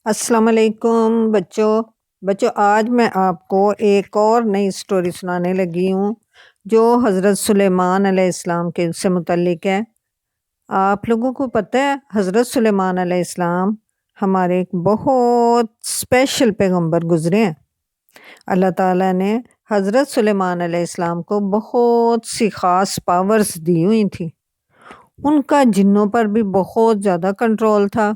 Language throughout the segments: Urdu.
السلام علیکم بچوں آج میں آپ کو ایک اور نئی سٹوری سنانے لگی ہوں جو حضرت سلیمان علیہ السلام کے سے متعلق ہے۔ آپ لوگوں کو پتہ ہے حضرت سلیمان علیہ السلام ہمارے ایک بہت اسپیشل پیغمبر گزرے ہیں۔ اللہ تعالیٰ نے حضرت سلیمان علیہ السلام کو بہت سی خاص پاورز دی ہوئی تھی۔ ان کا جنوں پر بھی بہت زیادہ کنٹرول تھا،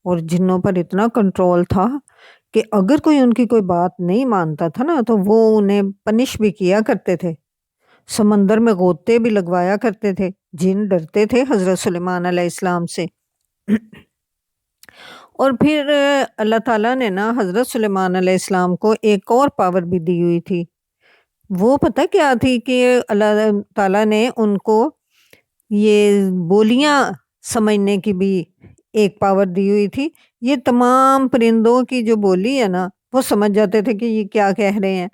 اور جنوں پر اتنا کنٹرول تھا کہ اگر کوئی ان کی کوئی بات نہیں مانتا تھا نا تو وہ انہیں پنش بھی کیا کرتے تھے، سمندر میں غوطے بھی لگوایا کرتے تھے۔ جن ڈرتے تھے حضرت سلیمان علیہ السلام سے۔ اور پھر اللہ تعالیٰ نے نا حضرت سلیمان علیہ السلام کو ایک اور پاور بھی دی ہوئی تھی۔ وہ پتہ کیا تھی کہ اللہ تعالیٰ نے ان کو یہ بولیاں سمجھنے کی بھی ایک پاور دی ہوئی تھی۔ یہ تمام پرندوں کی جو بولی ہے نا وہ سمجھ جاتے تھے کہ یہ کیا کہہ رہے ہیں۔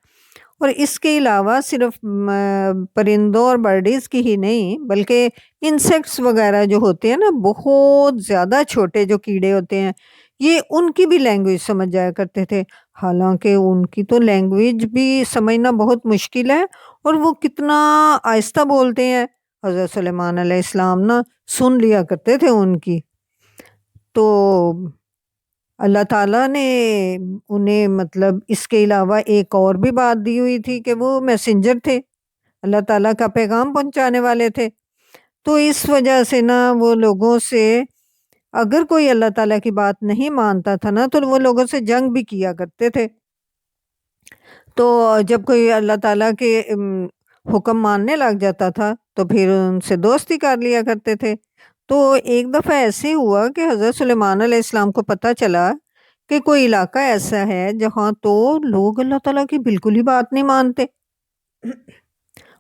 اور اس کے علاوہ صرف پرندوں اور برڈیز کی ہی نہیں بلکہ انسیکٹس وغیرہ جو ہوتے ہیں نا، بہت زیادہ چھوٹے جو کیڑے ہوتے ہیں، یہ ان کی بھی لینگویج سمجھ جایا کرتے تھے۔ حالانکہ ان کی تو لینگویج بھی سمجھنا بہت مشکل ہے، اور وہ کتنا آہستہ بولتے ہیں۔ حضرت سلیمان علیہ السلام نا سن لیا کرتے تھے ان کی۔ تو اللہ تعالیٰ نے انہیں مطلب اس کے علاوہ ایک اور بھی بات دی ہوئی تھی کہ وہ میسنجر تھے، اللہ تعالیٰ کا پیغام پہنچانے والے تھے۔ تو اس وجہ سے نا وہ لوگوں سے اگر کوئی اللہ تعالیٰ کی بات نہیں مانتا تھا نا تو وہ لوگوں سے جنگ بھی کیا کرتے تھے۔ تو جب کوئی اللہ تعالیٰ کے حکم ماننے لگ جاتا تھا تو پھر ان سے دوستی کر لیا کرتے تھے۔ تو ایک دفعہ ایسے ہوا کہ حضرت سلیمان علیہ السلام کو پتہ چلا کہ کوئی علاقہ ایسا ہے جہاں تو لوگ اللہ تعالیٰ کی بالکل ہی بات نہیں مانتے،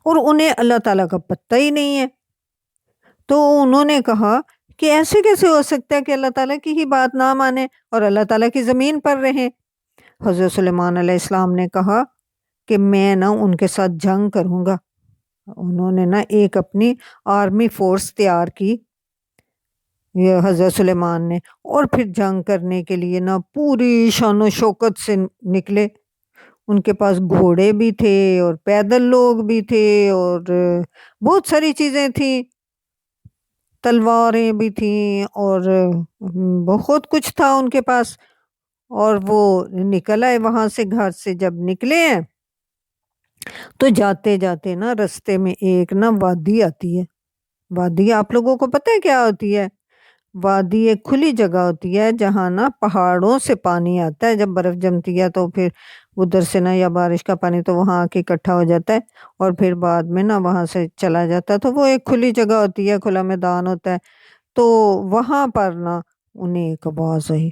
اور انہیں اللہ تعالیٰ کا پتہ ہی نہیں ہے۔ تو انہوں نے کہا کہ ایسے کیسے ہو سکتا ہے کہ اللہ تعالیٰ کی ہی بات نہ مانے اور اللہ تعالیٰ کی زمین پر رہیں۔ حضرت سلیمان علیہ السلام نے کہا کہ میں نا ان کے ساتھ جنگ کروں گا۔ انہوں نے نا ایک اپنی آرمی فورس تیار کی، یہ حضرت سلیمان نے، اور پھر جنگ کرنے کے لیے نا پوری شان و شوکت سے نکلے۔ ان کے پاس گھوڑے بھی تھے اور پیدل لوگ بھی تھے اور بہت ساری چیزیں تھیں، تلواریں بھی تھیں اور بہت کچھ تھا ان کے پاس۔ اور وہ نکل آئے وہاں سے، گھر سے جب نکلے ہیں تو جاتے جاتے نا رستے میں ایک نا وادی آتی ہے۔ وادی آپ لوگوں کو پتہ ہے کیا ہوتی ہے؟ وادی ایک کھلی جگہ ہوتی ہے جہاں نا پہاڑوں سے پانی آتا ہے، جب برف جمتی ہے تو پھر ادھر سے نا یا بارش کا پانی تو وہاں آ کے اکٹھا ہو جاتا ہے اور پھر بعد میں نا وہاں سے چلا جاتا ہے۔ تو وہ ایک کھلی جگہ ہوتی ہے، کھلا میدان ہوتا ہے۔ تو وہاں پر نا انہیں ایک آواز آئی۔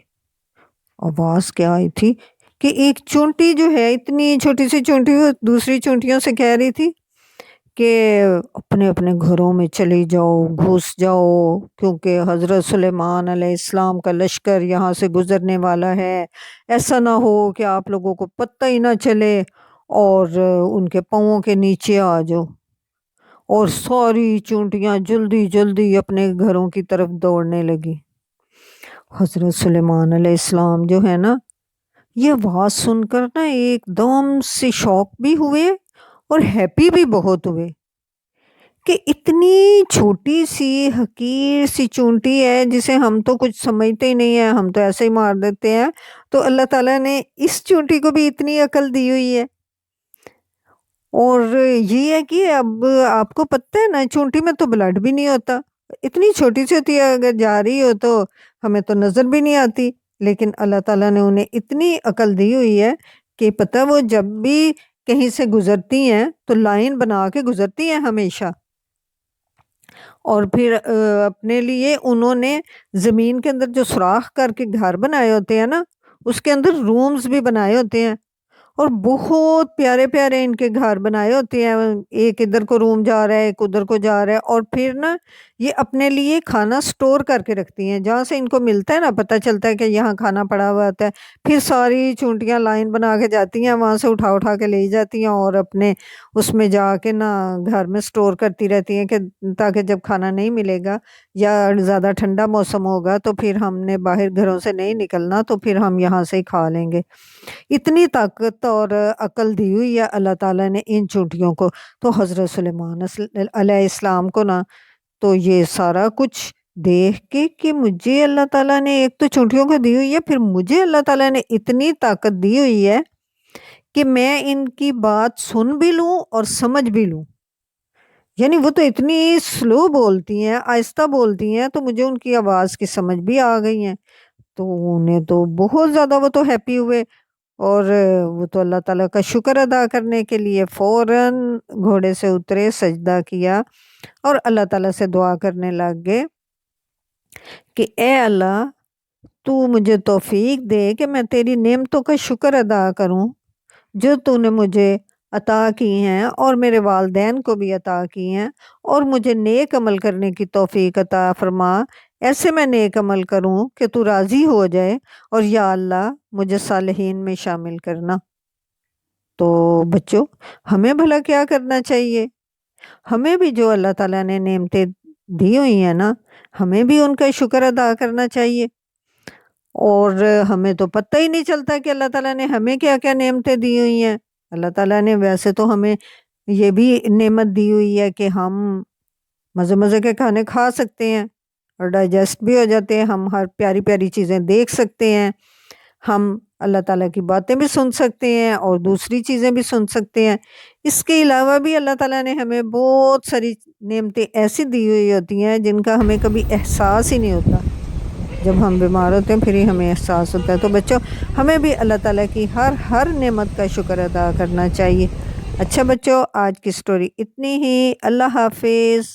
آواز کیا آئی تھی کہ ایک چونٹی جو ہے، اتنی چھوٹی سی چونٹی، وہ دوسری چونٹیوں سے کہہ رہی تھی کہ اپنے اپنے گھروں میں چلی جاؤ، گھس جاؤ، کیونکہ حضرت سلیمان علیہ السلام کا لشکر یہاں سے گزرنے والا ہے۔ ایسا نہ ہو کہ آپ لوگوں کو پتہ ہی نہ چلے اور ان کے پاؤں کے نیچے آ جاؤ۔ اور ساری چونٹیاں جلدی جلدی اپنے گھروں کی طرف دوڑنے لگی۔ حضرت سلیمان علیہ السلام جو ہے نا، یہ آواز سن کر نا ایک دم سے شوق بھی ہوئے اور ہیپی بھی بہت ہوئے کہ اتنی چھوٹی سی حقیر سی چونٹی ہے جسے ہم تو کچھ سمجھتے ہی نہیں ہیں، ہم تو ایسے ہی مار دیتے ہیں، تو اللہ تعالیٰ نے اس چونٹی کو بھی اتنی عقل دی ہوئی ہے۔ اور یہ ہے کہ اب آپ کو پتہ ہے نا چونٹی میں تو بلڈ بھی نہیں ہوتا، اتنی چھوٹی سی ہوتی ہے، اگر جا رہی ہو تو ہمیں تو نظر بھی نہیں آتی، لیکن اللہ تعالیٰ نے انہیں اتنی عقل دی ہوئی ہے کہ پتہ وہ جب بھی کہیں سے گزرتی ہیں تو لائن بنا کے گزرتی ہیں ہمیشہ۔ اور پھر اپنے لیے انہوں نے زمین کے اندر جو سوراخ کر کے گھر بنائے ہوتے ہیں نا، اس کے اندر رومز بھی بنائے ہوتے ہیں، اور بہت پیارے پیارے ان کے گھر بنائے ہوتے ہیں۔ ایک ادھر کو روم جا رہا ہے، ایک ادھر کو جا رہا ہے، اور پھر نا یہ اپنے لیے کھانا سٹور کر کے رکھتی ہیں، جہاں سے ان کو ملتا ہے نا، پتہ چلتا ہے کہ یہاں کھانا پڑا ہوا ہوتا ہے، پھر ساری چونٹیاں لائن بنا کے جاتی ہیں، وہاں سے اٹھا اٹھا کے لے جاتی ہیں اور اپنے اس میں جا کے نا گھر میں سٹور کرتی رہتی ہیں کہ تاکہ جب کھانا نہیں ملے گا یا زیادہ ٹھنڈا موسم ہوگا تو پھر ہم نے باہر گھروں سے نہیں نکلنا، تو پھر ہم یہاں سے ہی کھا لیں گے۔ اتنی طاقت اور عقل دی ہوئی ہے اللہ تعالیٰ نے ان چونٹیوں کو۔ تو حضرت سلیمان علیہ السلام کو نا تو یہ سارا کچھ دیکھ کے کہ مجھے اللہ تعالیٰ نے ایک تو چونٹیوں کو دی ہوئی ہے، پھر مجھے اللہ تعالیٰ نے اتنی طاقت دی ہوئی ہے کہ میں ان کی بات سن بھی لوں اور سمجھ بھی لوں۔ یعنی وہ تو اتنی سلو بولتی ہیں، آہستہ بولتی ہیں، تو مجھے ان کی آواز کی سمجھ بھی آ گئی ہیں۔ تو انہیں تو بہت زیادہ وہ تو ہیپی ہوئے، اور وہ تو اللہ تعالیٰ کا شکر ادا کرنے کے لیے فوراً گھوڑے سے اترے، سجدہ کیا اور اللہ تعالیٰ سے دعا کرنے لگ گئے کہ اے اللہ تو مجھے توفیق دے کہ میں تیری نعمتوں کا شکر ادا کروں جو تو نے مجھے عطا کی ہیں اور میرے والدین کو بھی عطا کی ہیں، اور مجھے نیک عمل کرنے کی توفیق عطا فرما، ایسے میں نیک عمل کروں کہ تو راضی ہو جائے، اور یا اللہ مجھے صالحین میں شامل کرنا۔ تو بچوں ہمیں بھلا کیا کرنا چاہیے؟ ہمیں بھی جو اللہ تعالیٰ نے نعمتیں دی ہوئی ہیں نا، ہمیں بھی ان کا شکر ادا کرنا چاہیے۔ اور ہمیں تو پتہ ہی نہیں چلتا کہ اللہ تعالیٰ نے ہمیں کیا کیا نعمتیں دی ہوئی ہیں۔ اللہ تعالیٰ نے ویسے تو ہمیں یہ بھی نعمت دی ہوئی ہے کہ ہم مزے مزے کے کھانے کھا سکتے ہیں اور ڈائجسٹ بھی ہو جاتے ہیں، ہم ہر پیاری پیاری چیزیں دیکھ سکتے ہیں، ہم اللہ تعالیٰ کی باتیں بھی سن سکتے ہیں اور دوسری چیزیں بھی سن سکتے ہیں۔ اس کے علاوہ بھی اللہ تعالیٰ نے ہمیں بہت ساری نعمتیں ایسی دی ہوئی ہوتی ہیں جن کا ہمیں کبھی احساس ہی نہیں ہوتا، جب ہم بیمار ہوتے ہیں پھر ہی ہمیں احساس ہوتا ہے۔ تو بچوں ہمیں بھی اللہ تعالیٰ کی ہر نعمت کا شکر ادا کرنا چاہیے۔ اچھا بچوں، آج کی سٹوری اتنی ہی، اللہ حافظ۔